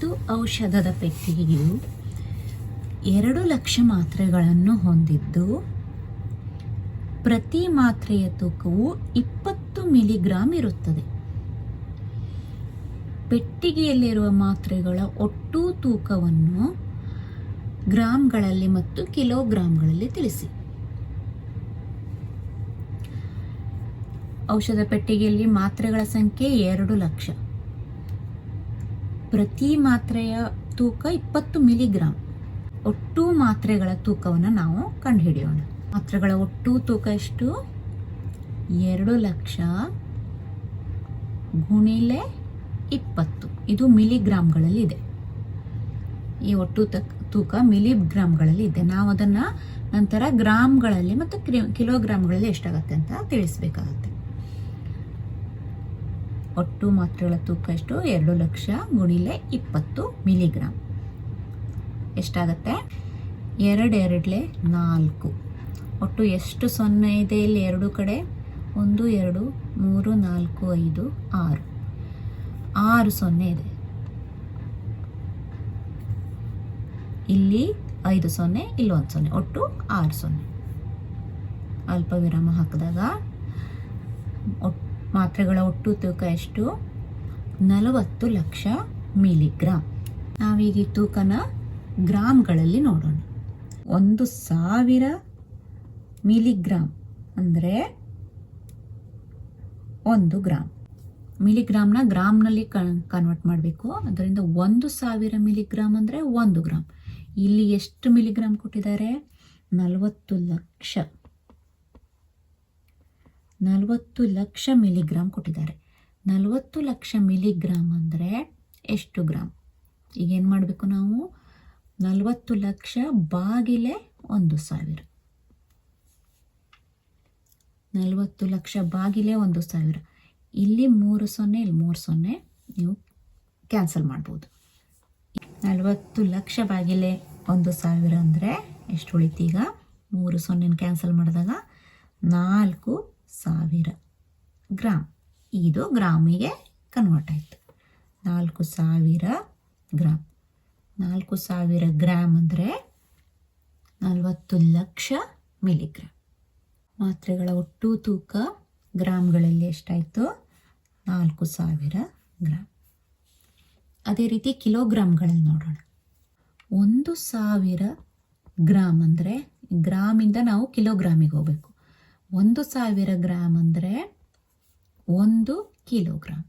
ಒಂದು ಔಷಧದ ಪೆಟ್ಟಿಗೆಯು 2 ಲಕ್ಷ ಮಾತ್ರೆಗಳನ್ನು ಹೊಂದಿದ್ದು ಪ್ರತಿ ಮಾತ್ರೆಯ ತೂಕವು 20 ಮಿಲಿಗ್ರಾಂ ಇರುತ್ತದೆ. ಪೆಟ್ಟಿಗೆಯಲ್ಲಿರುವ ಮಾತ್ರೆಗಳ ಒಟ್ಟು ತೂಕವನ್ನು ಗ್ರಾಂಗಳಲ್ಲಿ ಮತ್ತು ಕಿಲೋಗ್ರಾಂಗಳಲ್ಲಿ ತಿಳಿಸಿ. ಔಷಧ ಪೆಟ್ಟಿಗೆಯಲ್ಲಿ ಮಾತ್ರೆಗಳ ಸಂಖ್ಯೆ 2 ಲಕ್ಷ. ಪ್ರತಿ ಮಾತ್ರೆಯ ತೂಕ 20 ಮಿಲಿಗ್ರಾಂ. ಒಟ್ಟು ಮಾತ್ರೆಗಳ ತೂಕವನ್ನು ನಾವು ಕಂಡುಹಿಡಿಯೋಣ. ಮಾತ್ರೆಗಳ ಒಟ್ಟು ತೂಕ ಎಷ್ಟು? 2 ಲಕ್ಷ ಗುಣಿಲೆ 20. ಇದು ಮಿಲಿಗ್ರಾಂಗಳಲ್ಲಿ ಇದೆ. ಈ ಒಟ್ಟು ತೂಕ ಮಿಲಿಗ್ರಾಂಗಳಲ್ಲಿ ಇದೆ. ನಾವು ಅದನ್ನು ನಂತರ ಗ್ರಾಂಗಳಲ್ಲಿ ಮತ್ತು ಕಿಲೋಗ್ರಾಂಗಳಲ್ಲಿ ಎಷ್ಟಾಗತ್ತೆ ಅಂತ ತಿಳಿಸ್ಬೇಕಾಗತ್ತೆ. ಒಟ್ಟು ಮಾತ್ರೆಗಳ ತೂಕ ಎಷ್ಟು? 2 ಲಕ್ಷ ಗುಣಿಲೆ 20 ಮಿಲಿಗ್ರಾಂ ಎಷ್ಟಾಗತ್ತೆ? 2 2 4. ಒಟ್ಟು ಎಷ್ಟು ಸೊನ್ನೆ ಇದೆ ಇಲ್ಲಿ ಎರಡು ಕಡೆ? 1 2 3 4 5 6. 6 ಸೊನ್ನೆ ಇದೆ. ಇಲ್ಲಿ 5 ಸೊನ್ನೆ, ಇಲ್ಲಿ 1 ಸೊನ್ನೆ, ಒಟ್ಟು 6 ಸೊನ್ನೆ. ಅಲ್ಪ ವಿರಾಮ ಹಾಕಿದಾಗ ಮಾತ್ರೆಗಳ ಒಟ್ಟು ತೂಕ ಎಷ್ಟು? 40 ಲಕ್ಷ ಮಿಲಿಗ್ರಾಂ. ನಾವೀಗ ಈ ತೂಕನ ಗ್ರಾಂಗಳಲ್ಲಿ ನೋಡೋಣ. 1000 ಮಿಲಿಗ್ರಾಂ ಅಂದರೆ 1 ಗ್ರಾಂ. ಮಿಲಿಗ್ರಾಮ್ನ ಗ್ರಾಮ್ನಲ್ಲಿ ಕನ್ವರ್ಟ್ ಮಾಡಬೇಕು. ಅದರಿಂದ 1000 ಮಿಲಿಗ್ರಾಂ ಅಂದರೆ 1 ಗ್ರಾಂ. ಇಲ್ಲಿ ಎಷ್ಟು ಮಿಲಿಗ್ರಾಂ ಕೊಟ್ಟಿದ್ದಾರೆ? 40 ಲಕ್ಷ. 40 ಲಕ್ಷ ಮಿಲಿಗ್ರಾಂ ಕೊಟ್ಟಿದ್ದಾರೆ. 40 ಲಕ್ಷ ಮಿಲಿಗ್ರಾಂ ಅಂದರೆ ಎಷ್ಟು ಗ್ರಾಂ? ಈಗ ಏನು ಮಾಡಬೇಕು ನಾವು? 40 ಲಕ್ಷ ಬಾಗಿಲೆ 1000. 40 ಲಕ್ಷ ಬಾಗಿಲೆ 1000. ಇಲ್ಲಿ 3 ಸೊನ್ನೆ, ಇಲ್ಲಿ 3 ಸೊನ್ನೆ, ನೀವು ಕ್ಯಾನ್ಸಲ್ ಮಾಡ್ಬೋದು. 40 ಲಕ್ಷ ಬಾಗಿಲೆ 1000 ಅಂದರೆ ಎಷ್ಟು ಉಳಿತೀಗ? 3 ಸೊನ್ನೆನ ಕ್ಯಾನ್ಸಲ್ ಮಾಡಿದಾಗ 4000 ಗ್ರಾಂ. ಇದು ಗ್ರಾಮಿಗೆ ಕನ್ವರ್ಟ್ ಆಯಿತು. 4000 ಗ್ರಾಂ. 4000 ಗ್ರಾಂ ಅಂದರೆ 40 ಲಕ್ಷ ಮಿಲಿಗ್ರಾಂ. ಮಾತ್ರೆಗಳ ಒಟ್ಟು ತೂಕ ಗ್ರಾಂಗಳಲ್ಲಿ ಎಷ್ಟಾಯಿತು? 4000 ಗ್ರಾಂ. ಅದೇ ರೀತಿ ಕಿಲೋಗ್ರಾಂಗಳಲ್ಲಿ ನೋಡೋಣ. 1000 ಗ್ರಾಂ ಅಂದರೆ ಗ್ರಾಮಿಂದ ನಾವು ಕಿಲೋಗ್ರಾಮಿಗೆ ಹೋಗಬೇಕು. 1000 ಗ್ರಾಂ ಅಂದರೆ 1 ಕಿಲೋಗ್ರಾಂ.